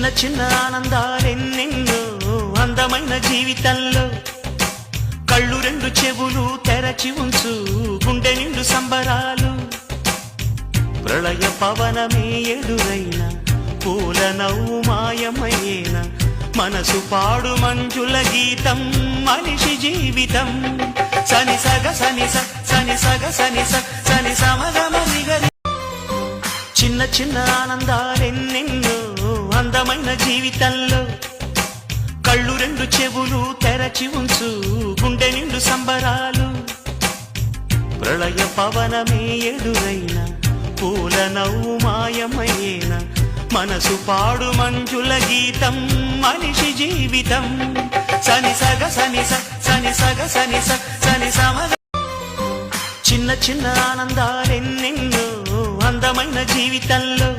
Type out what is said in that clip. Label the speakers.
Speaker 1: చిన్న చిన్న ఆనందాలెన్నెన్నో అందమైన జీవితంలో కళ్ళు రెండు చెవులు తెరచి ఉంచు గుండె నిండు సంబరాలు ప్రళయ పవనమే ఎదురైన పూల నవ్వు మాయమయ్యేన మనసు పాడు మంజుల గీతం మనిషి జీవితం సని సగ సని సని సగ సని సని సమగమనిగరి చిన్న చిన్న ఆనందాలెన్నెన్నో అందమైన జీవితంలో కళ్ళు రెండు చెవులు తెరచి ఉంచు గుండె నిండు సంబరాలు ప్రళయ పవనమే ఎదురైన పూల నవ్వు మాయమయ్యేన మనసు పాడు మంజుల గీతం మనిషి జీవితం సని సగ సని సని సగ సని సని సమగ చిన్న చిన్న ఆనందాలెన్నెన్నో అందమైన జీవితంలో